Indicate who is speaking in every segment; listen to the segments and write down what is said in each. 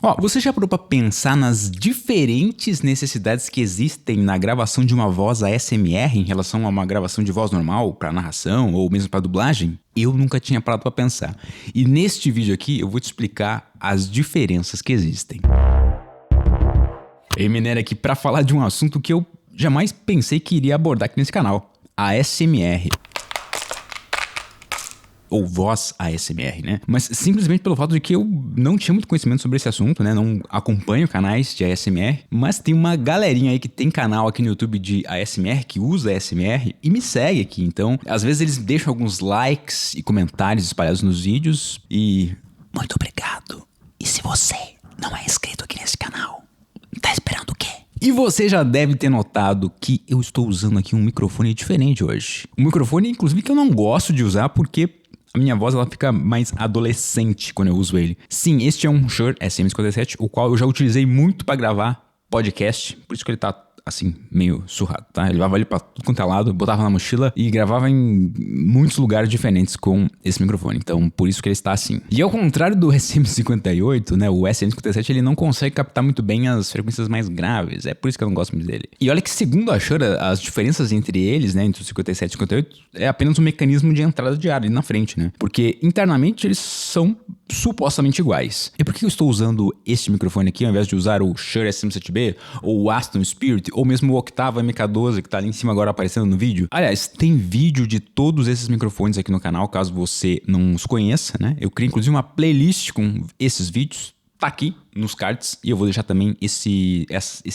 Speaker 1: Ó, você já parou pra pensar nas diferentes necessidades que existem na gravação de uma voz ASMR em relação a uma gravação de voz normal, pra narração ou mesmo pra dublagem? Eu nunca tinha parado pra pensar. E neste vídeo aqui eu vou te explicar as diferenças que existem. Eu minério aqui pra falar de um assunto que eu jamais pensei que iria abordar aqui nesse canal: a ASMR. Ou voz ASMR, né? Mas simplesmente pelo fato de que eu não tinha muito conhecimento sobre esse assunto, né? Não acompanho canais de ASMR, mas tem uma galerinha aí que tem canal aqui no YouTube de ASMR, que usa ASMR e me segue aqui. Então, às vezes eles deixam alguns likes e comentários espalhados nos vídeos e... muito obrigado! E se você não é inscrito aqui nesse canal, tá esperando o quê? E você já deve ter notado que eu estou usando aqui um microfone diferente hoje. Um microfone, inclusive, que eu não gosto de usar porque a minha voz ela fica mais adolescente quando eu uso ele. Sim, este é um Shure SM57, o qual eu já utilizei muito para gravar podcast, por isso que ele tá assim, meio surrado, tá? Eu levava ele pra tudo quanto é lado, botava na mochila e gravava em muitos lugares diferentes com esse microfone. Então, por isso que ele está assim. E ao contrário do SM58, né? O SM57, ele não consegue captar muito bem as frequências mais graves. É por isso que eu não gosto muito dele. E olha que, segundo a Shure, as diferenças entre eles, né? Entre o 57 e o 58, é apenas um mecanismo de entrada de ar ali na frente, né? Porque internamente eles são supostamente iguais. E por que eu estou usando este microfone aqui ao invés de usar o Shure SM7B ou o Aston Spirit ou mesmo o Octavo MK12 que tá ali em cima agora aparecendo no vídeo? Aliás, tem vídeo de todos esses microfones aqui no canal, caso você não os conheça, né? Eu criei inclusive uma playlist com esses vídeos. Tá aqui nos cards e eu vou deixar também esse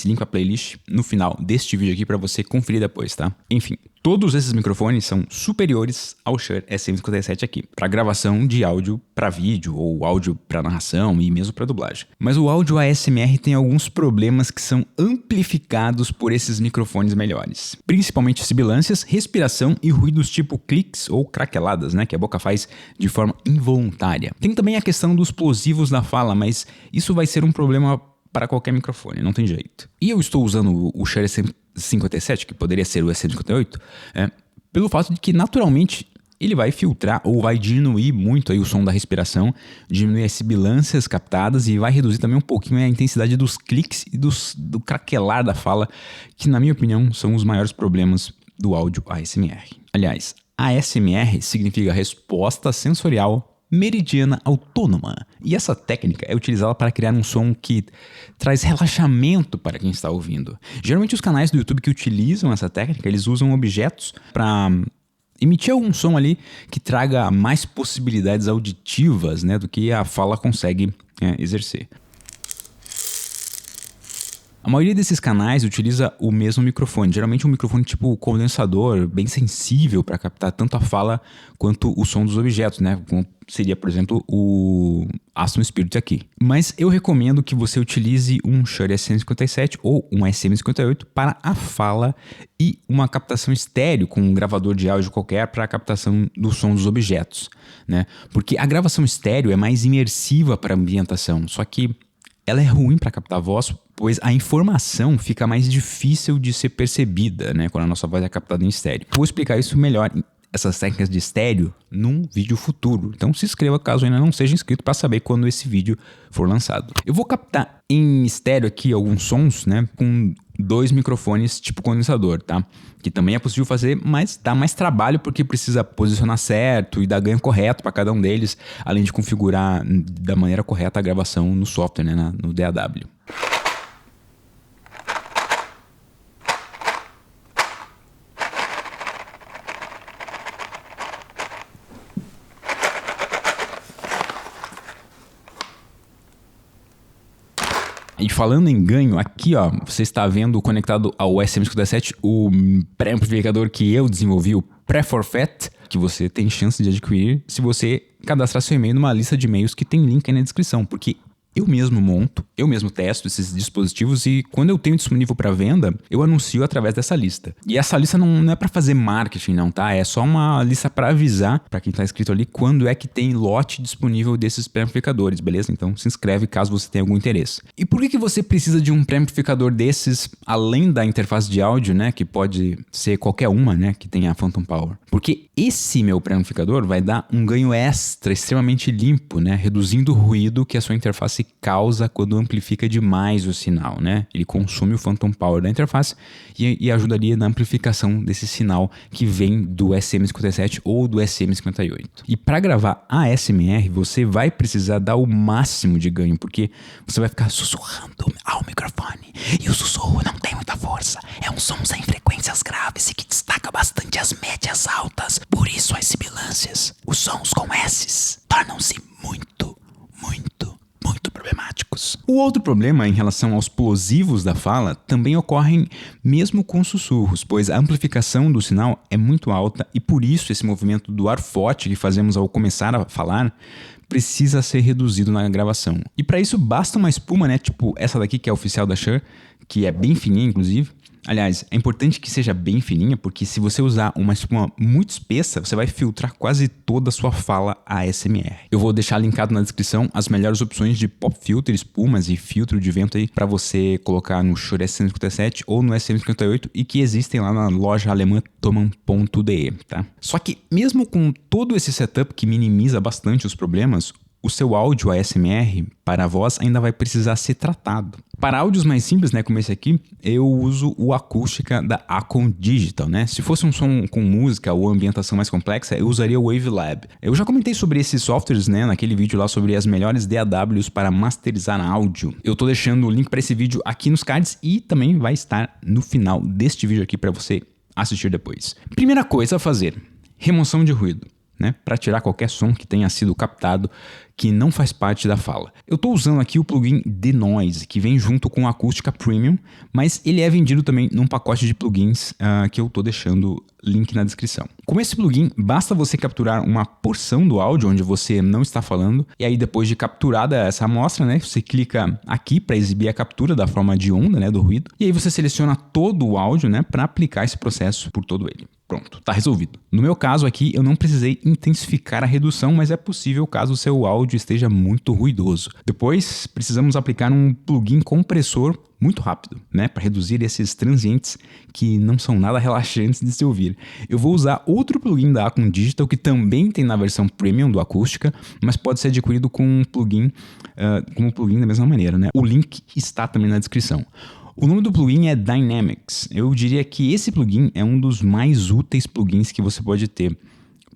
Speaker 1: link pra playlist no final deste vídeo aqui pra você conferir depois, tá? Enfim, todos esses microfones são superiores ao Shure SM57 aqui, para gravação de áudio para vídeo ou áudio para narração e mesmo para dublagem. Mas o áudio ASMR tem alguns problemas que são amplificados por esses microfones melhores, principalmente sibilâncias, respiração e ruídos tipo cliques ou craqueladas, né, que a boca faz de forma involuntária. Tem também a questão dos plosivos da fala, mas isso vai ser um problema para qualquer microfone, não tem jeito. E eu estou usando o Shure SM57, que poderia ser o SM58, pelo fato de que naturalmente ele vai filtrar ou vai diminuir muito aí o som da respiração, diminuir as sibilâncias captadas e vai reduzir também um pouquinho a intensidade dos cliques e do craquelar da fala, que na minha opinião são os maiores problemas do áudio ASMR. Aliás, ASMR significa resposta sensorial meridiana autônoma. E essa técnica é utilizada para criar um som que traz relaxamento para quem está ouvindo. Geralmente os canais do YouTube que utilizam essa técnica, eles usam objetos para emitir algum som ali que traga mais possibilidades auditivas, né, do que a fala consegue exercer. A maioria desses canais utiliza o mesmo microfone, geralmente um microfone tipo condensador, bem sensível para captar tanto a fala quanto o som dos objetos, né? Como seria, por exemplo, o Aston Spirit aqui. Mas eu recomendo que você utilize um Shure SM57 ou um SM58 para a fala e uma captação estéreo com um gravador de áudio qualquer para a captação do som dos objetos, né? Porque a gravação estéreo é mais imersiva para a ambientação, só que ela é ruim para captar a voz, pois a informação fica mais difícil de ser percebida, né, quando a nossa voz é captada em estéreo. Vou explicar isso melhor, essas técnicas de estéreo, num vídeo futuro. Então se inscreva caso ainda não seja inscrito para saber quando esse vídeo for lançado. Eu vou captar em estéreo aqui alguns sons, né, com 2 microfones tipo condensador, tá? Que também é possível fazer, mas dá mais trabalho porque precisa posicionar certo e dar ganho correto para cada um deles, além de configurar da maneira correta a gravação no software, né, no DAW. E falando em ganho, aqui ó, você está vendo conectado ao SM57 o pré-amplificador que eu desenvolvi, o Pré-Forfait, que você tem chance de adquirir se você cadastrar seu e-mail numa lista de e-mails que tem link aí na descrição, porque eu mesmo monto, eu mesmo testo esses dispositivos e quando eu tenho disponível para venda, eu anuncio através dessa lista. E essa lista não é para fazer marketing não, tá? É só uma lista para avisar para quem tá inscrito ali quando é que tem lote disponível desses pré-amplificadores, beleza? Então se inscreve caso você tenha algum interesse. E por que você precisa de um pré-amplificador desses, além da interface de áudio, né? Que pode ser qualquer uma, né? Que tenha a Phantom Power. Porque esse meu pré-amplificador vai dar um ganho extra extremamente limpo, né? Reduzindo o ruído que a sua interface causa quando amplifica demais o sinal, né? Ele consome o phantom power da interface e ajudaria na amplificação desse sinal que vem do SM57 ou do SM58. E para gravar ASMR, você vai precisar dar o máximo de ganho, porque você vai ficar sussurrando ao microfone. E o sussurro não tem muita força. É um som sem frequências graves e que destaca bastante as médias altas. Por isso as sibilâncias, os sons com S's, tornam-se muito problemáticos. O outro problema em relação aos plosivos da fala também ocorrem mesmo com sussurros, pois a amplificação do sinal é muito alta e por isso esse movimento do ar forte que fazemos ao começar a falar precisa ser reduzido na gravação. E para isso basta uma espuma, né, tipo essa daqui que é oficial da Shure, que é bem fininha inclusive. Aliás, é importante que seja bem fininha, porque se você usar uma espuma muito espessa, você vai filtrar quase toda a sua fala ASMR. Eu vou deixar linkado na descrição as melhores opções de pop filter, espumas e filtro de vento aí para você colocar no Shure SM57 ou no SM58 e que existem lá na loja alemã thomann.de, tá? Só que mesmo com todo esse setup que minimiza bastante os problemas, o seu áudio ASMR para a voz ainda vai precisar ser tratado. Para áudios mais simples, né, como esse aqui, eu uso o acústica da Acon Digital, né? Se fosse um som com música ou ambientação mais complexa, eu usaria o Wavelab. Eu já comentei sobre esses softwares, né, naquele vídeo lá sobre as melhores DAWs para masterizar áudio. Eu tô deixando o link para esse vídeo aqui nos cards e também vai estar no final deste vídeo aqui para você assistir depois. Primeira coisa a fazer: remoção de ruído, né, para tirar qualquer som que tenha sido captado que não faz parte da fala. Eu estou usando aqui o plugin Denoise, que vem junto com o Acústica Premium, mas ele é vendido também num pacote de plugins que eu estou deixando link na descrição. Com esse plugin, basta você capturar uma porção do áudio onde você não está falando, e aí depois de capturada essa amostra, né, você clica aqui para exibir a captura da forma de onda, né, do ruído, e aí você seleciona todo o áudio, né, para aplicar esse processo por todo ele. Pronto, tá resolvido. No meu caso aqui, eu não precisei intensificar a redução, mas é possível caso o seu áudio esteja muito ruidoso. Depois, precisamos aplicar um plugin compressor muito rápido, né, para reduzir esses transientes que não são nada relaxantes de se ouvir. Eu vou usar outro plugin da Acon Digital que também tem na versão Premium do Acústica, mas pode ser adquirido com um plugin, como plugin da mesma maneira, né? O link está também na descrição. O nome do plugin é Dynamics. Eu diria que esse plugin é um dos mais úteis plugins que você pode ter,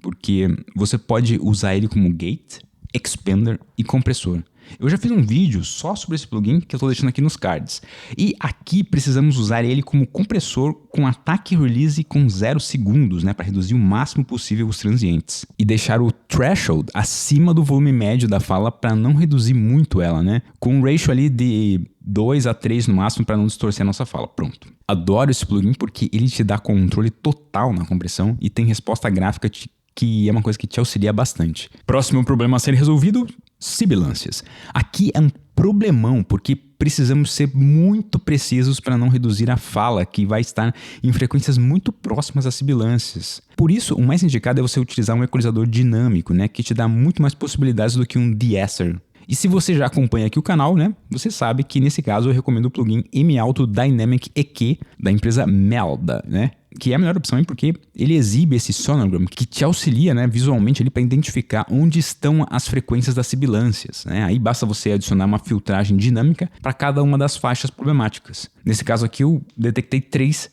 Speaker 1: porque você pode usar ele como gate, expander e compressor. Eu já fiz um vídeo só sobre esse plugin que eu estou deixando aqui nos cards. E aqui precisamos usar ele como compressor com ataque e release com 0 segundos, né, para reduzir o máximo possível os transientes. E deixar o threshold acima do volume médio da fala para não reduzir muito ela, né? Com um ratio ali de 2 a 3 no máximo para não distorcer a nossa fala. Pronto. Adoro esse plugin porque ele te dá controle total na compressão e tem resposta gráfica que é uma coisa que te auxilia bastante. Próximo problema a ser resolvido: sibilâncias. Aqui é um problemão porque precisamos ser muito precisos para não reduzir a fala, que vai estar em frequências muito próximas às sibilâncias. Por isso, o mais indicado é você utilizar um equalizador dinâmico, né, que te dá muito mais possibilidades do que um de-esser. E se você já acompanha aqui o canal, né, você sabe que nesse caso eu recomendo o plugin M-Auto Dynamic EQ da empresa Melda, né? Que é a melhor opção porque ele exibe esse sonogram que te auxilia, né, visualmente para identificar onde estão as frequências das sibilâncias, né? Aí basta você adicionar uma filtragem dinâmica para cada uma das faixas problemáticas. Nesse caso aqui eu detectei 3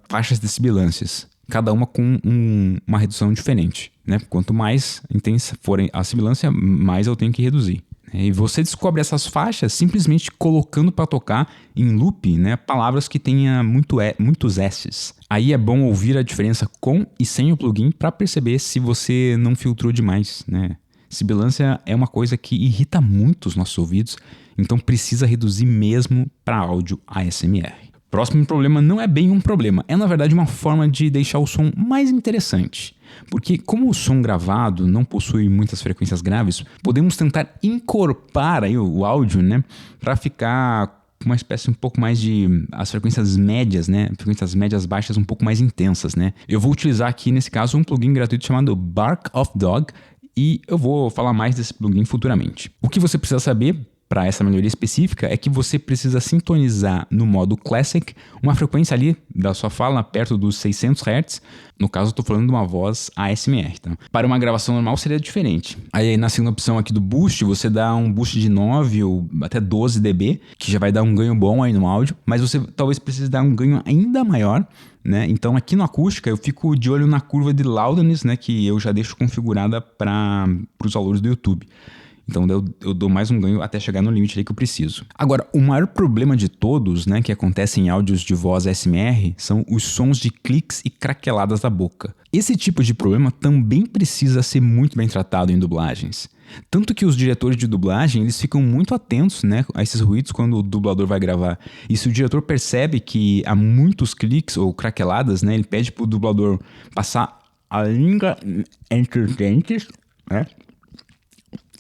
Speaker 1: faixas de sibilâncias, cada uma com uma redução diferente, né? Quanto mais intensa for a sibilância, mais eu tenho que reduzir. E você descobre essas faixas simplesmente colocando para tocar em loop, né, palavras que tenha muitos S's. Aí é bom ouvir a diferença com e sem o plugin para perceber se você não filtrou demais, né? Sibilância é uma coisa que irrita muito os nossos ouvidos, então precisa reduzir mesmo para áudio ASMR. Próximo problema não é bem um problema, é na verdade uma forma de deixar o som mais interessante. Porque como o som gravado não possui muitas frequências graves, podemos tentar encorpar aí o áudio, né, para ficar com uma espécie um pouco mais de as frequências médias, né, frequências médias baixas um pouco mais intensas, né. Eu vou utilizar aqui nesse caso um plugin gratuito chamado Bark of Dog e eu vou falar mais desse plugin futuramente. O que você precisa saber para essa melhoria específica é que você precisa sintonizar no modo Classic uma frequência ali da sua fala perto dos 600 Hz. No caso, eu estou falando de uma voz ASMR, tá? Para uma gravação normal seria diferente. Aí na segunda opção aqui do boost, você dá um boost de 9 ou até 12 dB, que já vai dar um ganho bom aí no áudio, mas você talvez precise dar um ganho ainda maior, né? Então aqui no acústica eu fico de olho na curva de loudness, né? Que eu já deixo configurada para os valores do YouTube. Então eu dou mais um ganho até chegar no limite ali que eu preciso. Agora, o maior problema de todos, né, que acontece em áudios de voz ASMR, são os sons de cliques e craqueladas da boca. Esse tipo de problema também precisa ser muito bem tratado em dublagens. Tanto que os diretores de dublagem, eles ficam muito atentos, né, a esses ruídos quando o dublador vai gravar. E se o diretor percebe que há muitos cliques ou craqueladas, né, ele pede pro dublador passar a língua entre os dentes, né,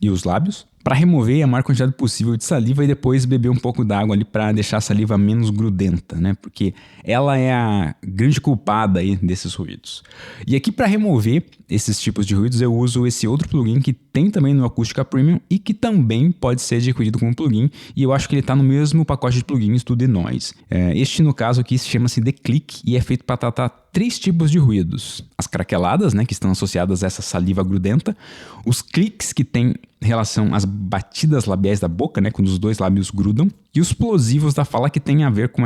Speaker 1: e os lábios, para remover a maior quantidade possível de saliva e depois beber um pouco d'água ali para deixar a saliva menos grudenta, né? Porque ela é a grande culpada aí desses ruídos. E aqui para remover esses tipos de ruídos eu uso esse outro plugin que tem também no Acústica Premium e que também pode ser adquirido como plugin, e eu acho que ele está no mesmo pacote de plugins do Denoise. Este no caso aqui chama-se The Click e é feito para tratar 3 tipos de ruídos: as craqueladas, né, que estão associadas a essa saliva grudenta, os cliques que têm relação às batidas labiais da boca, né, quando os 2 lábios grudam, e os plosivos da fala que tem a ver com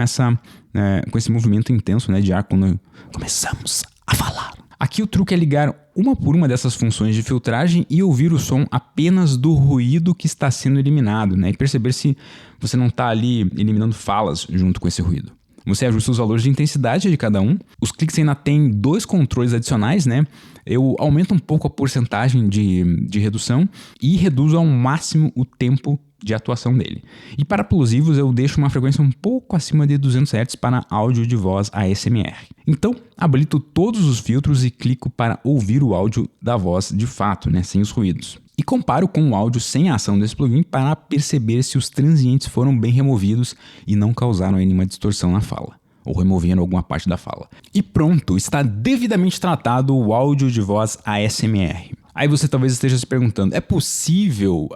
Speaker 1: com esse movimento intenso, né, de ar quando começamos a falar. Aqui o truque é ligar uma por uma dessas funções de filtragem e ouvir o som apenas do ruído que está sendo eliminado, né, e perceber se você não está ali eliminando falas junto com esse ruído. Você ajusta os valores de intensidade de cada um. Os cliques ainda tem 2 controles adicionais, né? Eu aumento um pouco a porcentagem de redução e reduzo ao máximo o tempo de atuação dele. E para plosivos eu deixo uma frequência um pouco acima de 200 Hz para áudio de voz ASMR. Então, habilito todos os filtros e clico para ouvir o áudio da voz de fato, né? Sem os ruídos. E comparo com o áudio sem a ação desse plugin para perceber se os transientes foram bem removidos e não causaram nenhuma distorção na fala, ou removendo alguma parte da fala. E pronto, está devidamente tratado o áudio de voz ASMR. Aí você talvez esteja se perguntando, é possível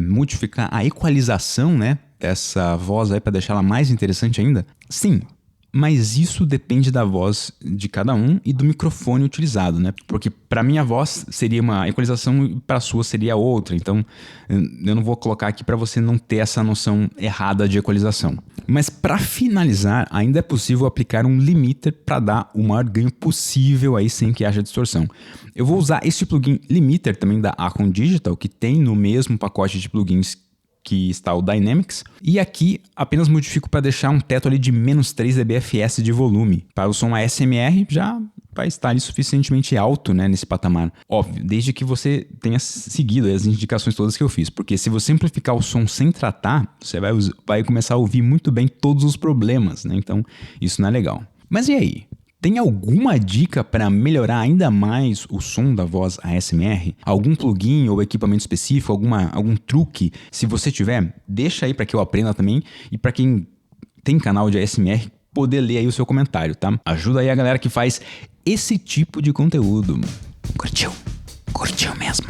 Speaker 1: modificar a equalização, né, dessa voz aí para deixá-la mais interessante ainda? Sim. Mas isso depende da voz de cada um e do microfone utilizado, né? Porque para minha voz seria uma equalização e para a sua seria outra. Então eu não vou colocar aqui para você não ter essa noção errada de equalização. Mas para finalizar, ainda é possível aplicar um limiter para dar o maior ganho possível aí sem que haja distorção. Eu vou usar este plugin limiter também da Acon Digital, que tem no mesmo pacote de plugins que está o Dynamics, e aqui apenas modifico para deixar um teto ali de menos 3 dBFS de volume. Para o som ASMR já vai estar ali suficientemente alto, né, nesse patamar. Óbvio, desde que você tenha seguido as indicações todas que eu fiz, porque se você amplificar o som sem tratar, você vai começar a ouvir muito bem todos os problemas, né? Então isso não é legal. Mas e aí? Tem alguma dica para melhorar ainda mais o som da voz ASMR? Algum plugin ou equipamento específico? Algum truque? Se você tiver, deixa aí para que eu aprenda também. E para quem tem canal de ASMR, poder ler aí o seu comentário, tá? Ajuda aí a galera que faz esse tipo de conteúdo. Curtiu? Curtiu mesmo?